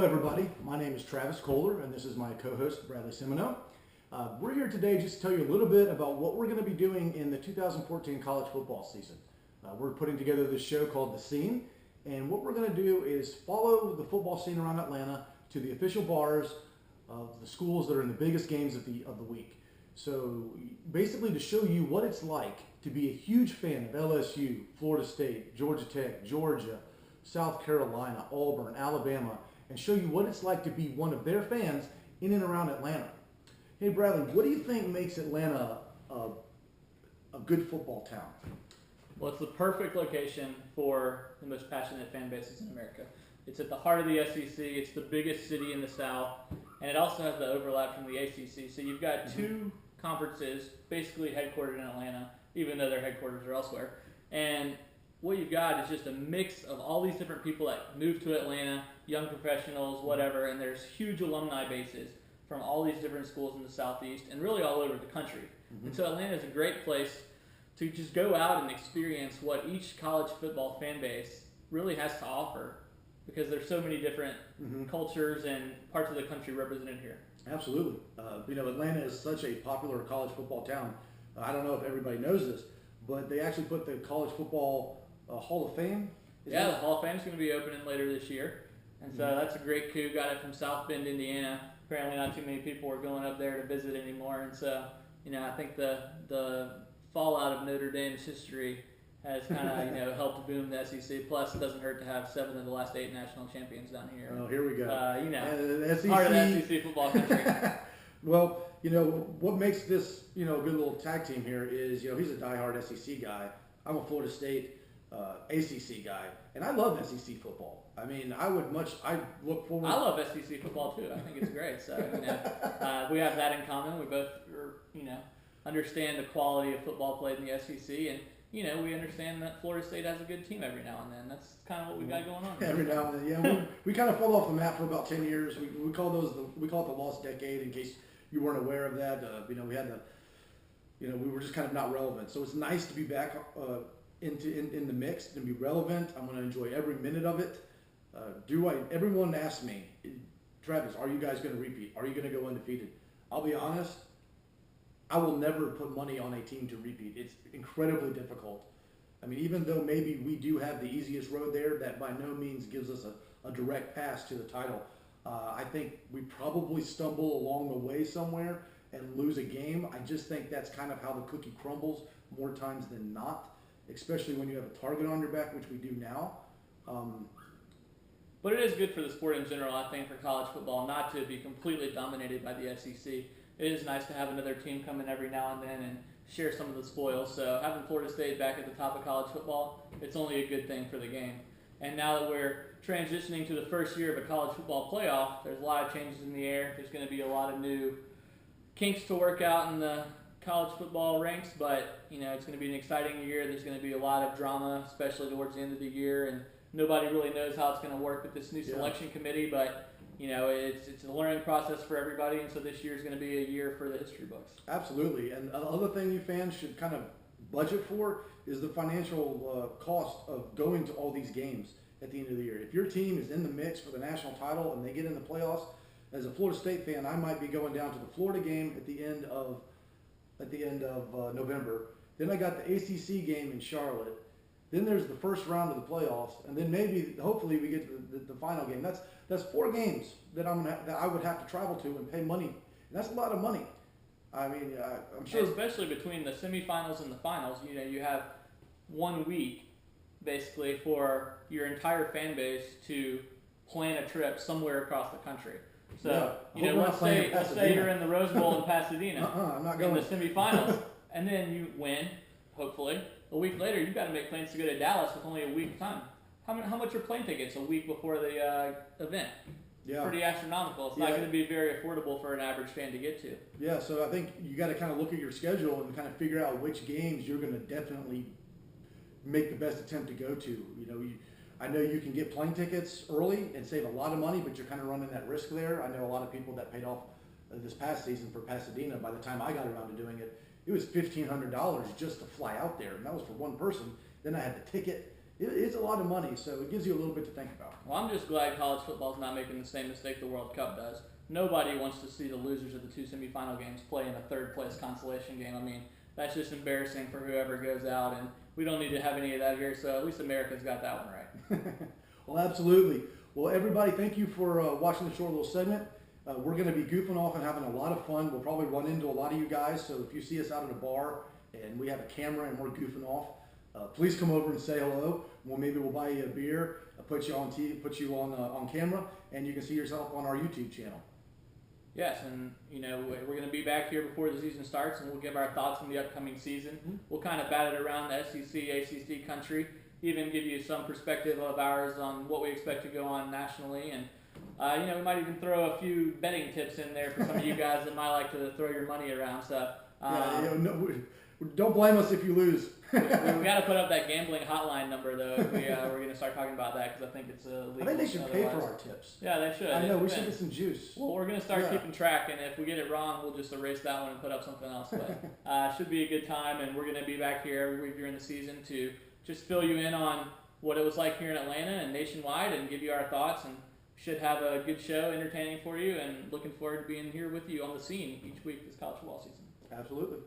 everybody. My name is Travis KOEHLER, and this is my co-host, Bradley SIMONEAUX. We're here today just to tell you a little bit about what we're going to be doing in the 2014 college football season. We're putting together this show called The Scene, and what we're going to do is follow the football scene around Atlanta to the official bars of the schools that are in the biggest games of the week. So basically to show you what it's like to be a huge fan of LSU, Florida State, Georgia Tech, Georgia, South Carolina, Auburn, Alabama, and show you what it's like to be one of their fans in and around Atlanta. Hey Bradley, what do you think makes Atlanta a good football town? Well, it's the perfect location for the most passionate fan bases in America. It's at the heart of the SEC, it's the biggest city in the South, and it also has the overlap from the ACC. So you've got two conferences basically headquartered in Atlanta, even though their headquarters are elsewhere. And what you've got is just a mix of all these different people that move to Atlanta, young professionals, whatever, and there's huge alumni bases from all these different schools in the Southeast and really all over the country. And so Atlanta is a great place to just go out and experience what each college football fan base really has to offer, because there's so many different cultures and parts of the country represented here. Absolutely. Atlanta is such a popular college football town. I don't know if everybody knows this, but they actually put the College Football Hall of Fame. The Hall of Fame is going to be opening later this year. And so that's a great coup. Got it from South Bend, Indiana. Apparently not too many people are going up there to visit anymore. And so, I think the fallout of Notre Dame's history has kind of, helped boom the SEC. Plus, it doesn't hurt to have 7 of the last 8 national champions down here. Oh, here we go. SEC, part of the SEC football country. Well, what makes this, a good little tag team here is, he's a diehard SEC guy. I'm a Florida State ACC guy, and I love SEC football. I mean, I look forward. I love SEC football too. I think it's great. So, we have that in common. We both, understand the quality of football played in the SEC, and we understand that Florida State has a good team every now and then. That's kind of what we got going on. Every now and then, yeah. we kind of fall off the map for about 10 years. We call it the lost decade. In case you weren't aware of that, we had we were just kind of not relevant. So it's nice to be back in the mix and be relevant. I'm going to enjoy every minute of it. Everyone asks me, Travis, are you guys going to repeat? Are you going to go undefeated? I'll be honest, I will never put money on a team to repeat. It's incredibly difficult. I mean, even though maybe we do have the easiest road there, that by no means gives us a direct pass to the title. I think we probably stumble along the way somewhere and lose a game. I just think that's kind of how the cookie crumbles more times than not, especially when you have a target on your back, which we do now. But it is good for the sport in general, I think, for college football not to be completely dominated by the SEC. It is nice to have another team come in every now and then and share some of the spoils. So having Florida State back at the top of college football, it's only a good thing for the game. And now that we're transitioning to the first year of a college football playoff, there's a lot of changes in the air. There's going to be a lot of new kinks to work out in the college football ranks, but it's going to be an exciting year. There's going to be a lot of drama, especially towards the end of the year, and nobody really knows how it's going to work with this new selection committee, but it's a learning process for everybody, and so this year is going to be a year for the history books. Absolutely, and the other thing you fans should kind of budget for is the financial cost of going to all these games at the end of the year. If your team is in the mix for the national title and they get in the playoffs, as a Florida State fan, I might be going down to the Florida game at the end of November. Then I got the ACC game in Charlotte. Then there's the first round of the playoffs, and then hopefully, we get to the final game. That's 4 games that I would have to travel to and pay money. And that's a lot of money. I mean, I'm sure. Especially between the semifinals and the finals, you have 1 week basically for your entire fan base to plan a trip somewhere across the country. So, let's say you're in the Rose Bowl in Pasadena I'm not going. in the semifinals, and then you win, hopefully. A week later, you've got to make plans to go to Dallas with only a week's time. How much are plane tickets a week before the event? Yeah. Pretty astronomical. It's not going to be very affordable for an average fan to get to. Yeah, so I think you got to kind of look at your schedule and kind of figure out which games you're going to definitely make the best attempt to go to. I know you can get plane tickets early and save a lot of money, but you're kind of running that risk there. I know a lot of people that paid off this past season for Pasadena. By the time I got around to doing it, it was $1,500 just to fly out there, and that was for one person. Then I had the ticket, it's a lot of money, so it gives you a little bit to think about. Well, I'm just glad college football's not making the same mistake the World Cup does. Nobody wants to see the losers of the 2 semifinal games play in a third-place consolation game. I mean, that's just embarrassing for whoever goes out, and we don't need to have any of that here, so at least America's got that one right. Well, absolutely. Well, everybody, thank you for watching the short little segment. We're going to be goofing off and having a lot of fun. We'll probably run into a lot of you guys, so if you see us out at a bar and we have a camera and we're goofing off, please come over and say hello. Well, maybe we'll buy you a beer, put you on camera, and you can see yourself on our YouTube channel. Yes, and we're going to be back here before the season starts, and we'll give our thoughts on the upcoming season. Mm-hmm. We'll kind of bat it around the SEC, ACC country, even give you some perspective of ours on what we expect to go on nationally, and we might even throw a few betting tips in there for some of you guys that might like to throw your money around. So don't blame us if you lose. we got to put up that gambling hotline number though. If we're going to start talking about that because I think it's illegal. I think they should pay for our tips. Yeah, they should. I know we should get some juice. Well, we're going to start keeping track, and if we get it wrong, we'll just erase that one and put up something else. But should be a good time, and we're going to be back here every week during the season to just fill you in on what it was like here in Atlanta and nationwide, and give you our thoughts. And should have a good show, entertaining for you, and looking forward to being here with you on the scene each week this college football season. Absolutely.